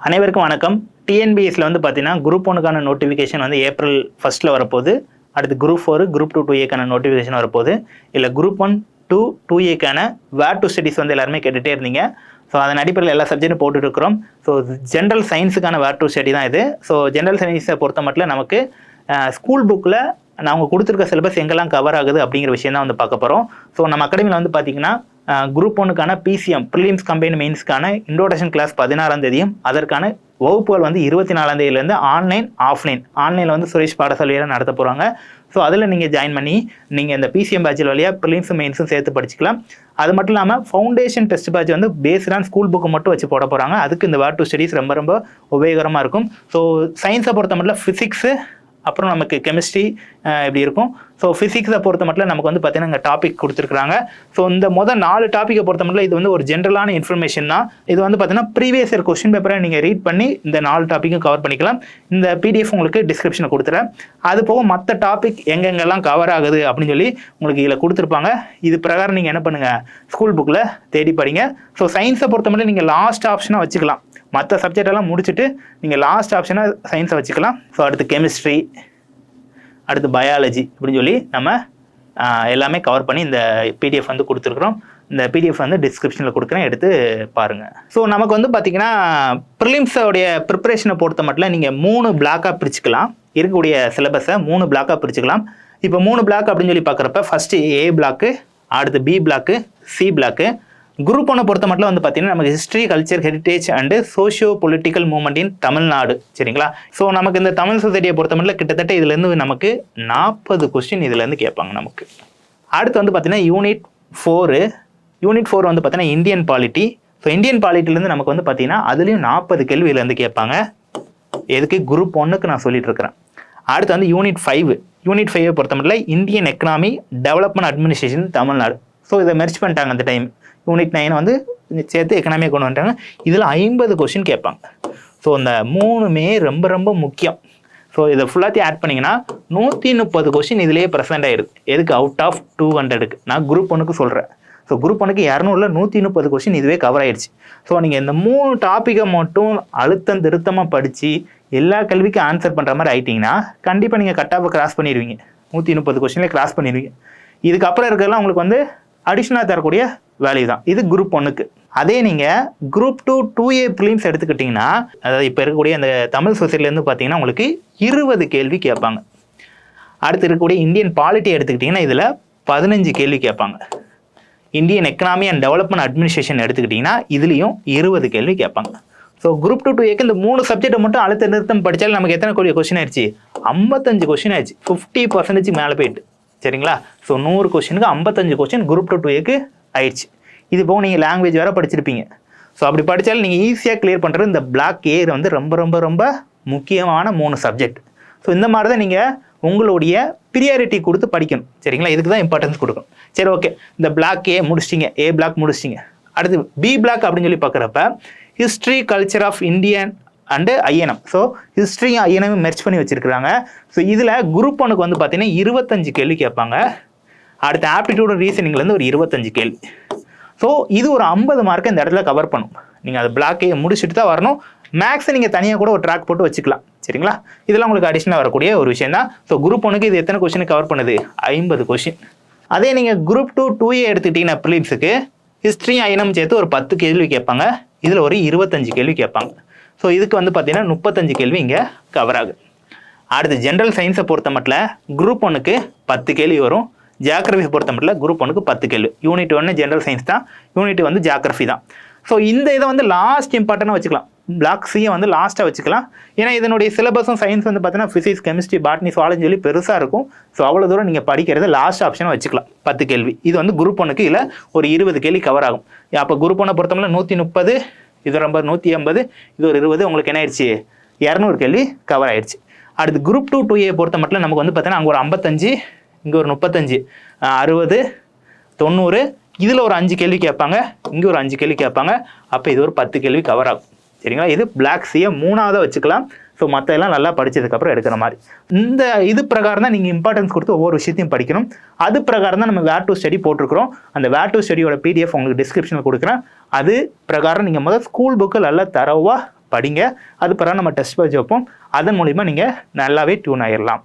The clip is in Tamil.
அனைவருக்கும் வணக்கம். டிஎன்பிஎஸ்சியில் வந்து பார்த்தீங்கன்னா குரூப் ஒன்றுக்கான நோட்டிஃபிகேஷன் வந்து ஏப்ரல் 1 வரப்போகுது. அடுத்து குரூப் 4 குரூப் 2 நோட்டிஃபிகேஷன் வரப்போகுது. இல்லை குரூப் 1 2 வேர் டு ஸ்டடீஸ் வந்து எல்லாருமே கேட்டுகிட்டே இருந்தீங்க. ஸோ அதன் அடிப்படையில் எல்லா சப்ஜெக்டும் போட்டுட்டு இருக்கிறோம். ஸோ ஜென்ரல் சயின்ஸுக்கான வேர் டு ஸ்டடி தான் இது. ஸோ ஜென்ரல் சயின்ஸை பொறுத்த மட்டும் நமக்கு ஸ்கூல் புக்கில் அவங்க கொடுத்துருக்க சிலபஸ் எங்கெல்லாம் கவர் ஆகுது அப்படிங்கிற விஷயம் தான் வந்து பார்க்க போகிறோம். ஸோ நம்ம அகாடமியில் வந்து பார்த்தீங்கன்னா குரூப் 1க்கான பிசிஎம் ப்ரிலிம்ஸ் கம்பைன் மெயின்ஸ்க்கான இன்ட்ரோடக்ஷன் கிளாஸ் 16ஆம் தேதியும் அதற்கான வகுப்புகள் வந்து 24ஆம் தேதியிலேருந்து ஆன்லைனில் வந்து சுரேஷ் பாடசாலையில் நடத்த போகிறாங்க. ஸோ அதில் நீங்கள் ஜாயின் பண்ணி நீங்கள் இந்த பிசிஎம் பேட்சில் வழியாக ப்ரிலிம்ஸும் மெயின்ஸும் சேர்த்து படிச்சுக்கலாம். அது மட்டும் இல்லாமல் ஃபவுண்டேஷன் டெஸ்ட் பேட்ச் வந்து பேஸ்டான ஸ்கூல் புக்கு மட்டும் வச்சு போட போகிறாங்க. அதுக்கு இந்த வேர் டு ஸ்டடீஸ் ரொம்ப ரொம்ப உபயோகரமாக இருக்கும். ஸோ சயின்ஸை பொறுத்த மட்டும் ஃபிசிக்ஸு அப்புறம் நமக்கு கெமிஸ்ட்ரி இப்படி இருக்கும். ஸோ ஃபிசிக்ஸை பொறுத்த மட்டும் நமக்கு வந்து பார்த்தீங்கன்னா இங்கே டாபிக் கொடுத்துருக்காங்க. ஸோ இந்த முதல் 4 டாப்பிக்கை பொறுத்த மட்டும் இது வந்து ஒரு ஜென்ரலான இன்ஃபர்மேஷன் தான். இது வந்து பார்த்தீங்கன்னா ப்ரீவியஸ் இயர் கொஸ்டின் பேப்பரை நீங்கள் ரீட் பண்ணி இந்த 4 டாப்பிக்கும் கவர் பண்ணிக்கலாம். இந்த பிடிஎஃப் உங்களுக்கு டிஸ்கிரிப்ஷனில் கொடுத்துறேன். அது போக மற்ற டாபிக் எங்கெங்கெல்லாம் கவர் ஆகுது அப்படின்னு சொல்லி உங்களுக்கு இதில் கொடுத்துருப்பாங்க. இது பிரகாரம் நீங்கள் என்ன பண்ணுங்கள், ஸ்கூல் புக்கில் தேடி படிங்க. ஸோ சயின்ஸை பொறுத்த மட்டும் நீங்கள் லாஸ்ட் ஆப்ஷனாக வச்சுக்கலாம். மற்ற சப்ஜெக்ட் எல்லாம் முடிச்சுட்டு நீங்கள் லாஸ்ட் ஆப்ஷனாக சயின்ஸை வச்சுக்கலாம். ஸோ அடுத்து கெமிஸ்ட்ரி, அடுத்து பயாலஜி இப்படின்னு சொல்லி நம்ம எல்லாமே கவர் பண்ணி இந்த பிடிஎஃப் வந்து கொடுத்துருக்குறோம். இந்த பிடிஎஃப் வந்து டிஸ்கிரிப்ஷனில் கொடுக்குறேன், எடுத்து பாருங்கள். ஸோ நமக்கு வந்து பார்த்திங்கன்னா ப்ரிலிம்ஸோடைய ப்ரிப்பரேஷனை பொறுத்த மட்டும் நீங்கள் 3 பிளாக்காக பிரிச்சுக்கலாம். இருக்கக்கூடிய சிலபஸை 3 பிளாக்காக பிரிச்சுக்கலாம். இப்போ 3 பிளாக் அப்படின்னு சொல்லி பார்க்குறப்ப ஃபஸ்ட்டு ஏ பிளாக்கு, அடுத்து B block, C block. Group 1 பொறுத்த மட்டும் வந்து பார்த்தீங்கன்னா நமக்கு history, culture, heritage and socio political movement in Tamil Nadu. சரிங்களா? ஸோ நமக்கு இந்த தமிழ் சொசைட்டியை பொறுத்த மட்டும் கிட்டத்தட்ட இதுலேருந்து நமக்கு 40 கொஸ்டின் இதுலேருந்து கேட்பாங்க நமக்கு. அடுத்து வந்து பார்த்தீங்கன்னா யூனிட் 4 வந்து பார்த்தீங்கன்னா இந்தியன் பாலிட்டி. ஸோ இந்தியன் பாலிட்டிலேருந்து நமக்கு வந்து பார்த்தீங்கன்னா அதுலேயும் 40 கேள்வியிலேருந்து கேட்பாங்க. எதுக்கு? குரூப் 1க்கு நான் சொல்லிட்டு இருக்கிறேன். அடுத்து வந்து யூனிட் 5 பொறுத்த மட்டும் Indian economy development administration Tamil Nadu. So இதை மெர்ச் பண்ணிட்டாங்க அந்த டைம். யூனிட் 9 வந்து சேர்த்து எக்கனாமியை கொண்டு வந்துட்டாங்க. இதில் 50 கொஸ்டின் கேட்பாங்க. ஸோ இந்த 3மே ரொம்ப ரொம்ப முக்கியம். ஸோ இதை ஃபுல்லாத்தையும் ஆட் பண்ணிங்கன்னா 130 கொஸ்டின் இதிலேயே ப்ரெசென்ட் ஆகிடுது. எதுக்கு? அவுட் ஆஃப் 200க்கு. நான் குரூப் 1க்கு சொல்கிறேன். ஸோ குரூப் 1க்கு 200ல் 130 கொஸ்டின் இதுவே கவர் ஆகிடுச்சு. ஸோ நீங்கள் இந்த 3 டாப்பிக்கை மட்டும் அழுத்தம் திருத்தமாக படித்து எல்லா கேள்விக்கும் ஆன்சர் பண்ணுற மாதிரி ஆகிட்டிங்கன்னா கண்டிப்பாக நீங்கள் கட் ஆஃபை கிராஸ் பண்ணிடுவீங்க. 130 கொஸ்டின்லேயே கிராஸ் பண்ணிடுவீங்க. இதுக்கப்புறம் இருக்கிறதெல்லாம் உங்களுக்கு வந்து அடிஷ்னலாக தரக்கூடிய வேல்யூ தான். இது குரூப் 1க்கு. அதே நீங்கள் குரூப் 2A ப்ரிலிம்ஸ் எடுத்துக்கிட்டிங்கன்னா, அதாவது இப்போ இருக்கக்கூடிய அந்த தமிழ் சொசைட்டிலேருந்து பார்த்தீங்கன்னா உங்களுக்கு 20 கேள்வி கேட்பாங்க. அடுத்து இருக்கக்கூடிய இந்தியன் பாலிட்டி எடுத்துக்கிட்டிங்கன்னா இதில் 15 கேள்வி கேட்பாங்க. Indian economy and development administration எடுத்துக்கிட்டிங்கன்னா இதுலேயும் 20 கேள்வி கேட்பாங்க. ஸோ குரூப் 2A இந்த 3 சப்ஜெக்டை மட்டும் அழுத்த நிறுத்தம் படித்தாலும் நமக்கு எத்தனை கொஸ்டின் ஆயிடுச்சு? 55 கொஸ்டின் ஆயிடுச்சு. 50% மேலே போயிட்டு. சரிங்களா? ஸோ 100 கொஸ்டினுக்கு 55 கொஸ்டின் குரூப் 2A ஆயிடுச்சு. இது போக நீங்கள் லாங்குவேஜ் வேறு படிச்சிருப்பீங்க. ஸோ அப்படி படித்தாலும் நீங்கள் ஈஸியாக கிளியர் பண்ணுறது இந்த பிளாக் ஏ வந்து ரொம்ப ரொம்ப ரொம்ப முக்கியமான 3 சப்ஜெக்ட். ஸோ இந்த மாதிரி தான் நீங்கள் உங்களுடைய ப்ரியாரிட்டி கொடுத்து படிக்கணும். சரிங்களா? இதுக்கு தான் இம்பார்ட்டன்ஸ் கொடுக்கணும். சரி, ஓகே. இந்த பிளாக் ஏ முடிச்சிட்டிங்க, ஏ பிளாக் முடிச்சிட்டிங்க. அடுத்து பி பிளாக் அப்படின்னு சொல்லி பார்க்குறப்ப history, culture of Indian and INM. So ஹிஸ்ட்ரியும் ஐஎன்எம் மெர்ச் பண்ணி வச்சுருக்கிறாங்க. ஸோ இதில் குரூப் 1க்கு வந்து பார்த்தீங்கன்னா 25 கேள்வி கேட்பாங்க. அடுத்த ஆப்டிடியூட் ரீசனிங்லேருந்து ஒரு 25 கேள்வி. ஸோ இது ஒரு 50 மார்க்கை இந்த இடத்துல கவர் பண்ணும். நீங்கள் அது பிளாக்கே முடிச்சுட்டு தான் வரணும். மேக்ஸை நீங்கள் தனியாக கூட ஒரு ட்ராக் போட்டு வச்சுக்கலாம். சரிங்களா? இதெல்லாம் உங்களுக்கு அடிஷனலாக வரக்கூடிய ஒரு விஷயம் தான். ஸோ குரூப் 1க்கு இது எத்தனை கொஸ்டின் கவர் பண்ணுது? 50 கொஸ்டின். அதே நீங்கள் குரூப் 2A எடுத்துக்கிட்டீங்கன்னா ப்ரிலிம்ஸுக்கு ஹிஸ்ட்ரி ஐஎன்எம் சேர்த்து ஒரு 10 கேள்வி கேட்பாங்க. இதில் ஒரு 25 கேள்வி கேட்பாங்க. ஸோ இதுக்கு வந்து பார்த்தீங்கன்னா 35 கேள்வி இங்கே கவர் ஆகுது. அடுத்து ஜென்ரல் சயின்ஸை பொறுத்த மட்டும் குரூப் 1க்கு 10 கேள்வி வரும். ஜியாகிரஃபி பொறுத்த மட்டும் குரூப் 1க்கு 10 கேள்வி. யூனிட் 1 ஜென்ரல் சயின்ஸ் தான், யூனிட் வந்து ஜியாகிரஃபி தான். ஸோ இந்த இதை வந்து லாஸ்ட் இம்பார்ட்டண்டாக வச்சுக்கலாம். பிளாக் சியை வந்து லாஸ்ட்டாக வச்சுக்கலாம். ஏன்னா இதனுடைய சிலபஸும் சயின்ஸ் வந்து பார்த்தீங்கன்னா ஃபிசிக்ஸ், கெமிஸ்ட்ரி, பாட்னி, சுவாலஜி சொல்லி பெருசாக இருக்கும். ஸோ அவ்வளோ தூரம் நீங்கள் படிக்கிறது லாஸ்ட் ஆப்ஷனை வச்சுக்கலாம். 10 கேள்வி. இது வந்து குரூப் 1க்கு இல்லை ஒரு 20 கேள்வி கவர் ஆகும். அப்போ குரூப் 1 பொறுத்தவரை 130, இது ரொம்ப 150, இது ஒரு 20, உங்களுக்கு என்ன ஆயிடுச்சு? 200 கேள்வி கவர் ஆயிடுச்சு. அடுத்து குரூப் 2A பொறுத்த மட்டும் நமக்கு வந்து பார்த்தீங்கன்னா அங்கே ஒரு 55, இங்கே ஒரு 35, 60, 90, இதில் ஒரு 5 கேள்வி கேட்பாங்க, இங்கே ஒரு 5 கேள்வி கேட்பாங்க. அப்போ இது ஒரு 10 கேள்வி கவர் ஆகும். சரிங்களா? இது பிளாக் சியை 3ஆவதாக வச்சுக்கலாம். ஸோ மற்ற எல்லாம் நல்லா படித்ததுக்கப்புறம் எடுக்கிற மாதிரி. இந்த இது பிரகாரம் தான் நீங்கள் இம்பார்ட்டன்ஸ் கொடுத்து ஒவ்வொரு விஷயத்தையும் படிக்கணும். அது பிரகாரம் தான் நம்ம வேர் டு ஸ்டடி போட்டிருக்கிறோம். அந்த வேர் டு ஸ்டடியோட பிடிஎஃப் உங்களுக்கு டிஸ்கிரிப்ஷனில் கொடுக்குறேன். அது பிரகாரம் நீங்கள் முதல் ஸ்கூல் புக்கு நல்லா தரவாக படிங்க. அது பிறகு நம்ம டெஸ்ட் பேட்ச் வைப்போம். அதன் மூலிமா நீங்கள் நல்லாவே டியூன் ஆயிடலாம்.